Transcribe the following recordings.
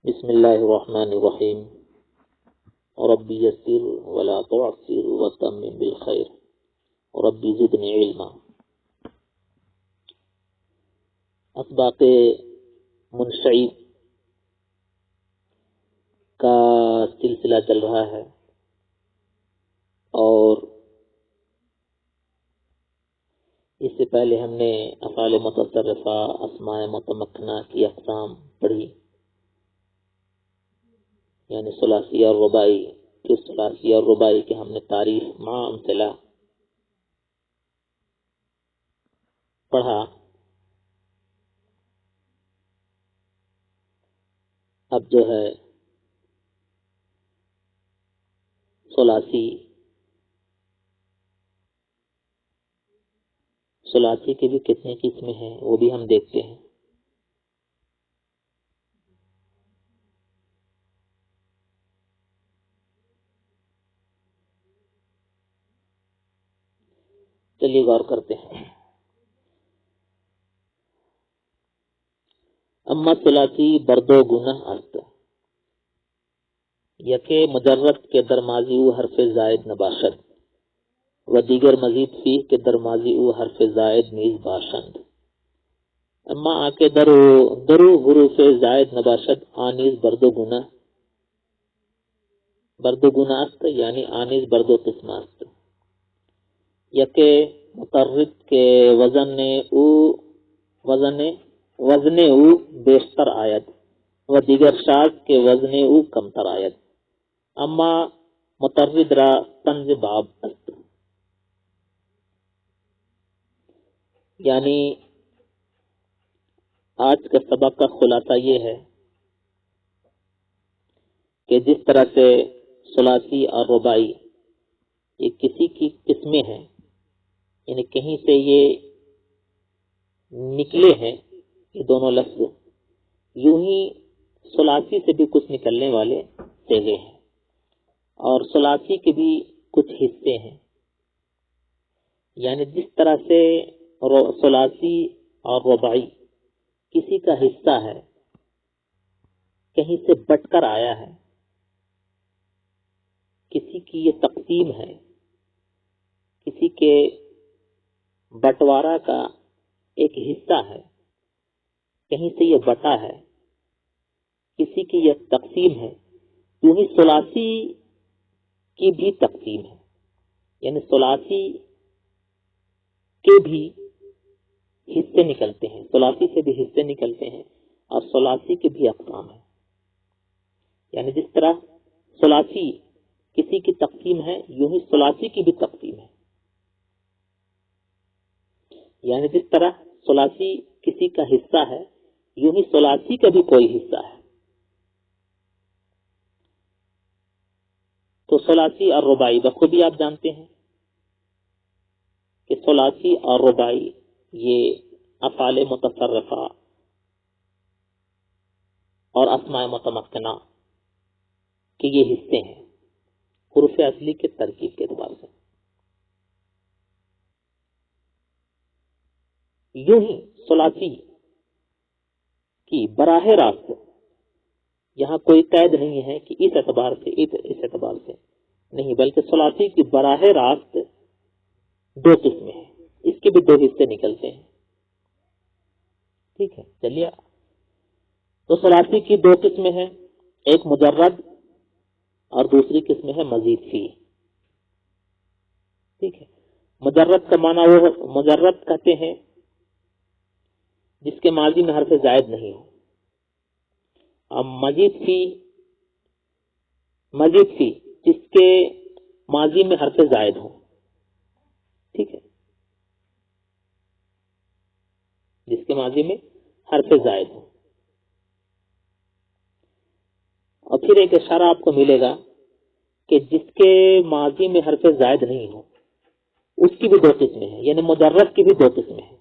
بسم اللہ الرحمن الرحیم ربی یسر ولا تعسر وتمم بالخیر ربی زدنی علما۔ اسباق منشعب کا سلسلہ چل رہا ہے اور اس سے پہلے ہم نے افعال متصرفہ، اسماء متمکنہ کی اقسام پڑھی، یعنی ثلاثی اور رباعی۔ پھر ثلاثی اور رباعی کے ہم نے تعریف مع امثلہ پڑھا۔ اب جو ہے ثلاثی کے بھی کتنے قسمیں ہیں وہ بھی ہم دیکھتے ہیں۔ چلیے غور کرتے ہیں۔ اما ثلاثی بردو گناہ است یکے مجرد کے در ماضی او حرف زائد نباشد و دیگر مزید فیہ کے در ماضی او حرف زائد نیز باشند۔ اما آکے درو حروف زائد نباشد آنیز بردو گناہ است، یعنی آنیز بردو قسم است۔ یکے مترد کے وزن او بیشتر آید و دیگر شاذ کے وزن او کمتر آید۔ اما مترد را طنز باب است، یعنی آج کا سبق کا خلاصہ یہ ہے کہ جس طرح سے ثلاثی اور رباعی یہ کسی کی قسمیں ہیں، یعنی کہیں سے یہ نکلے ہیں یہ دونوں لفظ، یوں ہی ثلاثی سے بھی کچھ نکلنے والے صیغے ہیں اور ثلاثی کے بھی کچھ حصے ہیں۔ یعنی جس طرح سے ثلاثی اور رباعی کسی کا حصہ ہے، کہیں سے بٹ کر آیا ہے، کسی کی یہ تقسیم ہے، کسی کے بٹوارہ کا ایک حصہ ہے، کہیں سے یہ بٹا ہے، کسی کی یہ تقسیم ہے، یوں ہی ثلاثی کی بھی تقسیم ہے، یعنی ثلاثی کے بھی حصے نکلتے ہیں، ثلاثی سے بھی حصے نکلتے ہیں اور ثلاثی کے بھی اقسام ہیں۔ یعنی جس طرح ثلاثی کسی کی تقسیم ہے، یوں ہی ثلاثی کی بھی تقسیم ہے۔ یعنی جس طرح ثلاثی کسی کا حصہ ہے، یوں ہی ثلاثی کا بھی کوئی حصہ ہے۔ تو ثلاثی اور رباعی بخوبی آپ جانتے ہیں کہ ثلاثی اور رباعی یہ افعال متصرفہ اور اسماء متمکنہ کے یہ حصے ہیں حروف اصلی کے ترکیب کے اعتبار سے۔ یوں ہی ثلاثی کی براہ راست یہاں کوئی قید نہیں ہے کہ اس اعتبار سے نہیں، بلکہ ثلاثی کی براہ راست دو قسمیں ہیں، اس کے بھی دو حصے نکلتے ہیں۔ ٹھیک ہے، چلیے۔ تو ثلاثی کی دو قسمیں ہیں، ایک مجرد اور دوسری قسم ہے مزید فی۔ ٹھیک ہے، مجرد کا معنی وہ مجرد کہتے ہیں جس کے ماضی میں حرف زائد نہیں ہو، اور مزید فی جس کے ماضی میں حرف زائد ہو۔ ٹھیک ہے، جس کے ماضی میں حرف زائد ہو۔ اور پھر ایک اشارہ آپ کو ملے گا کہ جس کے ماضی میں حرف زائد نہیں ہو اس کی بھی دو قسمیں ہیں، یعنی مجرد کی بھی دو قسمیں ہیں،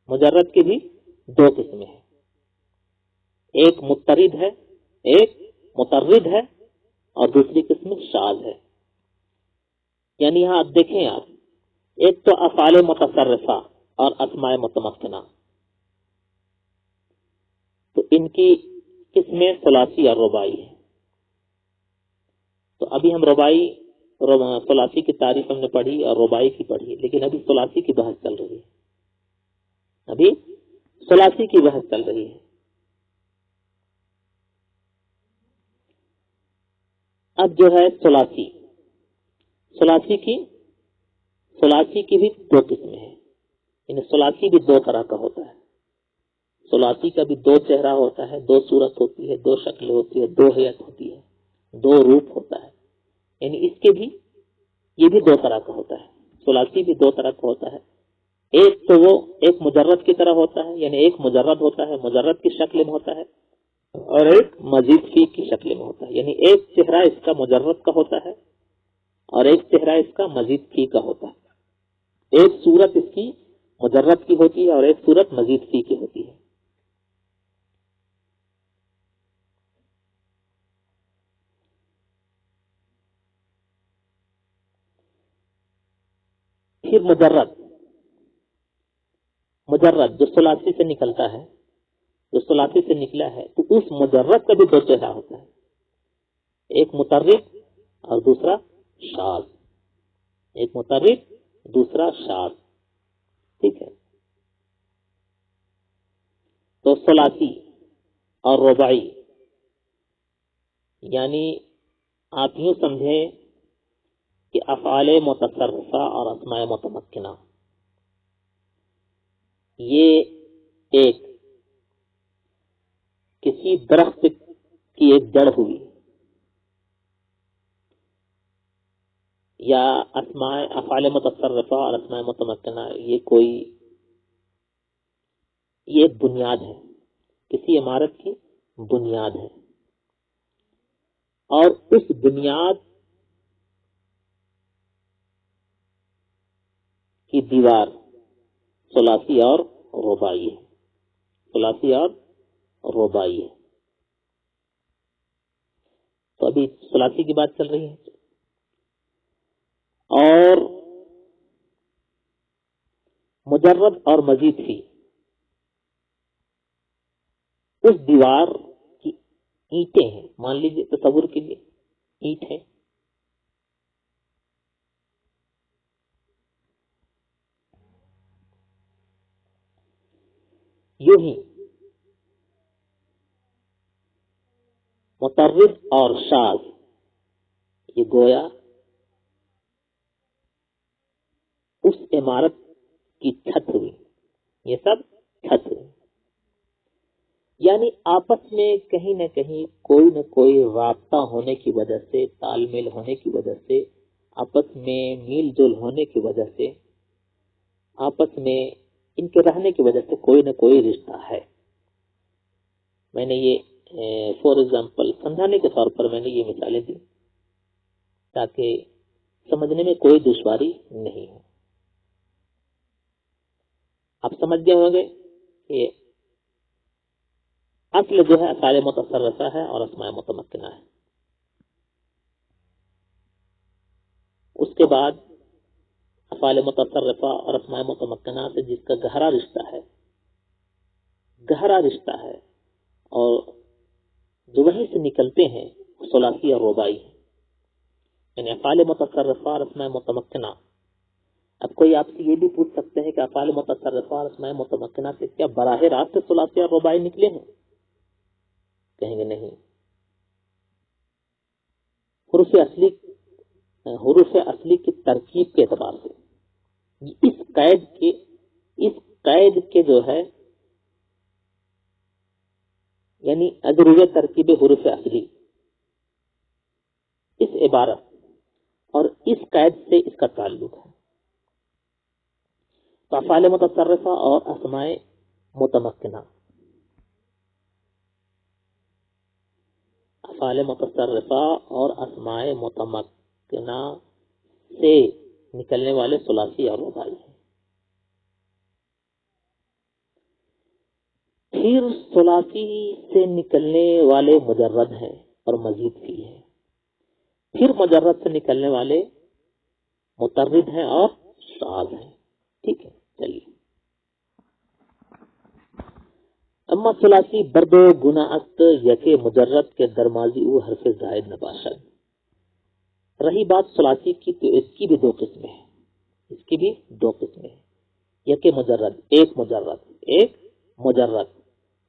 مجرد کی بھی دو قسمیں ہیں، ایک مترد ہے اور دوسری قسم شاذ ہے۔ یعنی یہاں آپ دیکھیں، ایک تو افعال متصرفہ اور اسماء متمکنہ، تو ان کی قسمیں ثلاثی اور رباعی ہیں. تو ابھی ہم ثلاثی کی تعریف ہم نے پڑھی اور رباعی کی پڑھی، لیکن ابھی ثلاثی کی بحث چل رہی ہے. ابھی ثلاثی کی بحث چل رہی ہے. اب جو ہے ثلاثی کی بھی دو قسمیں ہیں. یعنی ثلاثی بھی دو طرح کا ہوتا ہے. ثلاثی کا بھی دو چہرہ ہوتا ہے، دو صورت ہوتی ہے، دو شکل ہوتی ہے، دو ہیئت ہوتی ہے، دو روپ ہوتا ہے. یعنی اس کے بھی یہ بھی دو طرح کا ہوتا ہے. ثلاثی بھی دو طرح کا ہوتا ہے. ایک تو وہ ایک مجرد کی طرح ہوتا ہے، یعنی ایک مجرد ہوتا ہے، مجرد کی شکل میں ہوتا ہے، اور ایک مزید فی کی شکل میں ہوتا ہے. یعنی ایک چہرہ اس کا مجرد کا ہوتا ہے اور ایک چہرہ اس کا مزید فی کا ہوتا ہے. ایک صورت اس کی مجرد کی ہوتی ہے اور ایک صورت مزید فی کی ہوتی ہے. پھر مجرد جو ثلاثی سے نکلتا ہے، جو ثلاثی سے نکلا ہے، تو اس مجرد کا بھی دو چہرہ ہوتا ہے. ایک مترک اور دوسرا شاذ. ایک مترک، دوسرا شاذ. ٹھیک ہے. تو ثلاثی اور رباعی یعنی آپ یوں سمجھیں کہ افعال متصرفہ اور اسماء متمکنہ یہ ایک کسی درخت کی ایک جڑ ہوئی، یا افعال متصرفہ اور اسماء متمکنہ یہ ایک بنیاد ہے، کسی عمارت کی بنیاد ہے. اور اس بنیاد کی دیوار ثلاثی اور رباعی ہے. ثلاثی اور رباعی ہے. تو ابھی ثلاثی کی بات چل رہی ہے. اور مجرد اور مزید فی اس دیوار کی اینٹیں ہیں. مان لیجیے تصور کے لیے اینٹ ہے، یوں ہی مترف اور شاذ یہ گویا اس عمارت کی چھت ہوئی. یہ سب چھت ہوئی. یعنی آپس میں کہیں نہ کہیں کوئی نہ کوئی رابطہ ہونے کی وجہ سے، تال میل ہونے کی وجہ سے، آپس میں میل جول ہونے کی وجہ سے، آپس میں ان کے رہنے کی وجہ سے کوئی نہ کوئی رشتہ ہے. میں نے یہ فور ایگزامپل سمجھانے کے طور پر میں نے یہ مثالیں دی تاکہ سمجھنے میں کوئی دشواری نہیں ہو. آپ سمجھ گئے ہوں گے کہ اصل جو ہے افعال متصرفہ ہے اور اسماء متمکنہ ہے. اس کے بعد افعال متصرفہ اور اسماء متمکنہ سے جس کا گہرا رشتہ ہے اور جو وہیں سے نکلتے ہیں ثلاثی اور رباعی ہیں. یعنی افعال متصرفہ اور اسماء متمکنہ. اب کوئی آپ سے یہ بھی پوچھ سکتے ہیں کہ افعال متصرفہ اور اسماء متمکنہ سے کیا براہ راست ثلاثی اور رباعی نکلے ہیں؟ کہیں گے نہیں. حروف اصلی کی ترکیب کے اعتبار سے اس قید کے جو ہے یعنی اجرویہ ترکیب حروف اصلی، اس عبارت اور اس قید سے اس کا تعلق ہے. تو افعال متصرفہ اور اسماء متمکنہ، افعال متصرفہ اور اسماء متمکنہ سے نکلنے والے ثلاثی اور رباعی ہیں. پھر ثلاثی سے نکلنے والے مجرد ہیں اور مزید فی ہیں. پھر مجرد سے نکلنے والے مترد ہیں اور شاذ ہیں. ٹھیک ہے. چلیے اما ثلاثی برد و گنا است یکے مجرد کے درمازی او حرف زائد نباشد. رہی بات ثلاثی کی تو اس کی بھی دو قسمیں ہیں. اس کی بھی دو قسمیں ہیں. یکے مجرد، ایک مجرد. ایک مجرد،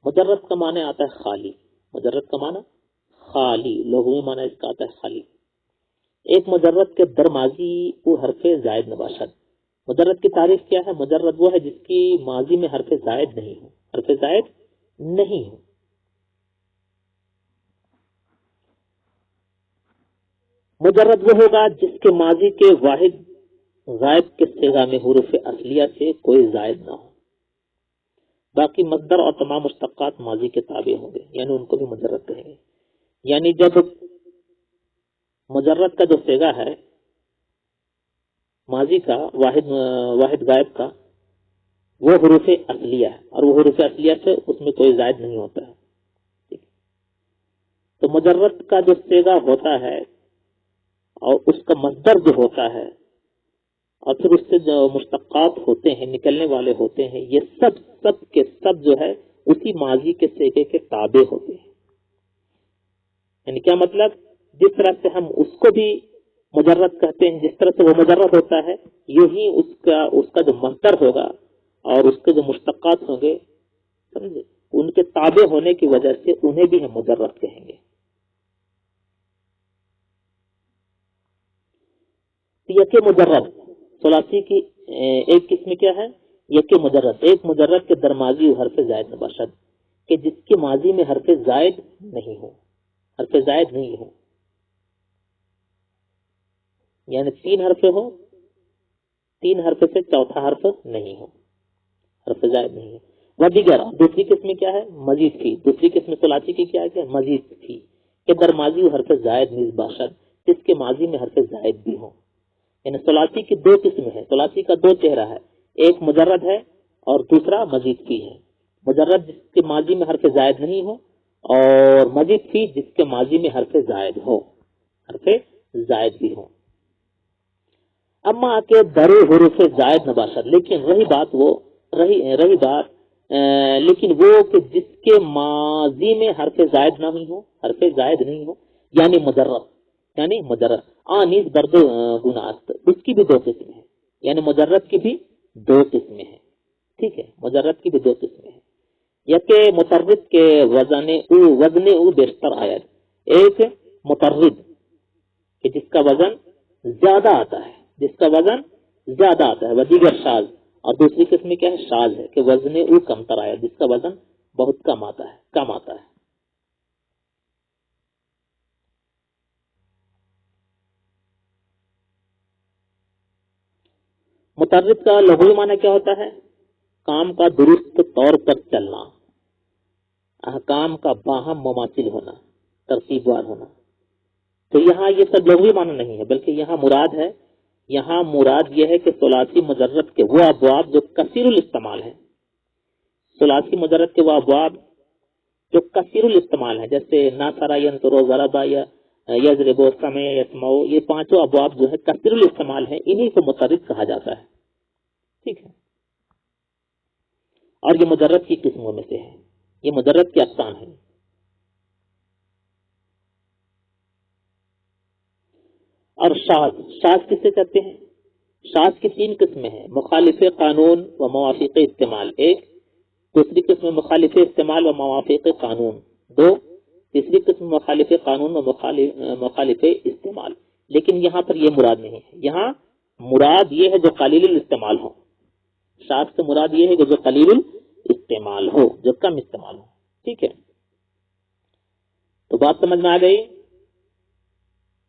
مجرد کا معنی آتا ہے خالی. مجرد کا معنی خالی، لغوی معنی اس کا آتا ہے خالی. ایک مجرد کے درمازی او حرف زائد نباشد. مجرد کی تعریف کیا ہے؟ مجرد وہ ہے جس کی ماضی میں حرف زائد نہیں ہو. حرف زائد نہیں ہو. مجرد وہ ہوگا جس کے ماضی کے واحد غائب کے صیغہ میں حروف اصلیہ سے کوئی زائد نہ ہو. باقی مصدر اور تمام مشتقات ماضی کے تابع ہوں گے، یعنی ان کو بھی مجرد کہیں گے. یعنی جب مجرد کا جو صیغہ ہے ماضی کا واحد غائب کا، وہ حروف اصلیہ ہے، اور وہ حروف اصلیہ سے اس میں کوئی زائد نہیں ہوتا ہے. تو مجرد کا جو صیغہ ہوتا ہے اور اس کا مصدر جو ہوتا ہے اور پھر اس سے جو مشتقات ہوتے ہیں، نکلنے والے ہوتے ہیں، یہ سب کے سب جو ہے اسی ماضی کے صیغے کے تابع ہوتے ہیں. یعنی کیا مطلب؟ جس طرح سے ہم اس کو بھی مجرد کہتے ہیں، جس طرح سے وہ مجرد ہوتا ہے، یہی اس کا جو مصدر ہوگا اور اس کے جو مشتقات ہوں گے، سمجھے، ان کے تابع ہونے کی وجہ سے انہیں بھی ہم مجرد کہیں گے. یک مجرد ثلاثی کی ایک قسم کیا ہے؟ یک مجرد، ایک مجرد کے درمازی حرف زائد نباشد، کہ جس کے ماضی میں حرف زائد نہیں ہو. حرف زائد نہیں ہو یعنی تین حرف ہو، تین حرف سے چوتھا حرف نہیں ہو، حرف زائد نہیں ہو. وہ دیگر دوسری قسم کیا ہے؟ مزید فی. دوسری قسم ثلاثی کی کیا ہے؟ مزید فی، کہ درمازی حرف زائد نیز باشد، جس کے ماضی میں حرف زائد بھی ہو. یعنی ثلاثی کی دو قسم ہے. ثلاثی کا دو چہرہ ہے، ایک مجرد ہے اور دوسرا مزید فی ہے. مجرد جس کے ماضی میں حرف زائد نہیں ہو، اور مزید فی جس کے ماضی میں حرف زائد ہو، حرف زائد بھی ہو. اما کے در حروف زائد نباشد، لیکن لیکن وہ کہ جس کے ماضی میں حرف زائد نہیں ہو، حرف زائد نہیں ہو، یعنی مجرد آنیز برد گناست، اس کی بھی دو قسمیں ہیں. یعنی مجرد کی بھی دو قسمیں ہیں. ٹھیک ہے، مجرد کی بھی دو قسمیں ہیں. یک مترد کے وزن او بیشتر آیت، ایک مترد کہ جس کا وزن زیادہ آتا ہے، جس کا وزن زیادہ آتا ہے. وہ دیگر شاذ، اور دوسری قسم کیا ہے؟ شاذ ہے، کہ وزن او کم تر آیت، جس کا وزن بہت کم آتا ہے. مترد کا لغوی معنی کیا ہوتا ہے؟ کام کا درست طور پر چلنا، احکام کا باہم مماثل ہونا، ترتیب وار ہونا. تو یہاں یہ سب لغوی معنی نہیں ہے، بلکہ یہاں مراد یہ ہے کہ ثلاثی مجرد کے وہ ابواب جو کثیر الاستعمال ہیں. ثلاثی مجرد کے وہ ابواب جو کثیر الاستعمال ہیں، جیسے ناصر ینصر ضرب یا یضرب سمع یسمع، یہ پانچوں ابواب جو ہے کثیر الاستعمال ہیں، انہی کو مترد کہا جاتا ہے. ٹھیک ہے، اور یہ مجرد کی قسموں میں سے ہے، یہ مجرد کی اقسام ہیں. اور شاذ کس سے کہتے ہیں؟ شاذ کی تین قسمیں ہیں، مخالف قانون و موافق استعمال ایک، دوسری قسم مخالف استعمال و موافق قانون دو، تیسری قسم مخالف قانون و مخالف استعمال. لیکن یہاں پر یہ مراد نہیں ہے، یہاں مراد یہ ہے جو قلیل الاستعمال ہو. شاذ سے مراد یہ ہے کہ جو قلیل الاستعمال ہو، جو کم استعمال ہو. ٹھیک ہے، تو بات سمجھ میں آ گئی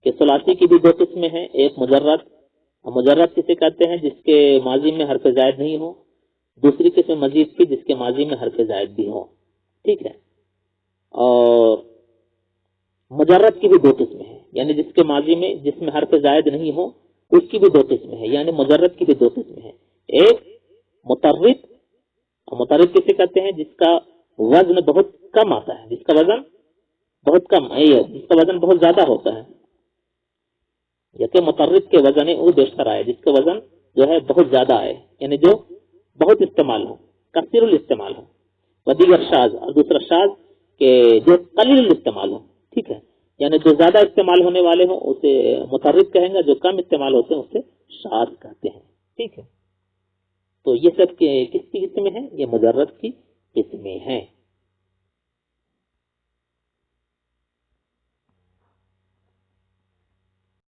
کہ ثلاثی کی بھی دو قسمیں ہیں، ایک مجرد کسے کہتے ہیں؟ جس کے ماضی میں حرف زائد نہیں ہو. دوسری قسم مزید فی، جس کے ماضی میں حرف زائد بھی ہو. ٹھیک ہے، اور مجرد کی بھی دو قسمیں ہیں، یعنی جس کے ماضی میں جس میں حرف زائد نہیں ہو اس کی بھی دو قسمیں ہیں، یعنی مجرد کی بھی دو قسمیں ہیں. ایک مترد، اور مترد کسے کہتے ہیں؟ جس کا وزن بہت کم آتا ہے، جس کا وزن بہت کم ہے، جس کا وزن بہت زیادہ ہوتا ہے. یا کہ مترد کے وزن او بیشتر آئے، جس کا وزن جو ہے بہت زیادہ آئے، یعنی جو بہت استعمال ہو، کثیر الاستعمال ہو. ودیگر شاذ، اور دوسرا شاذ کہ جو قلیل استعمال ہو، ٹھیک ہے، یعنی جو زیادہ استعمال ہونے والے ہوں اسے متعرف کہیں گے، جو کم استعمال ہوتے ہیں اسے شاذ کہتے ہیں، ٹھیک ہے۔ تو یہ سب کس کی قسم ہے؟ یہ مجرد کی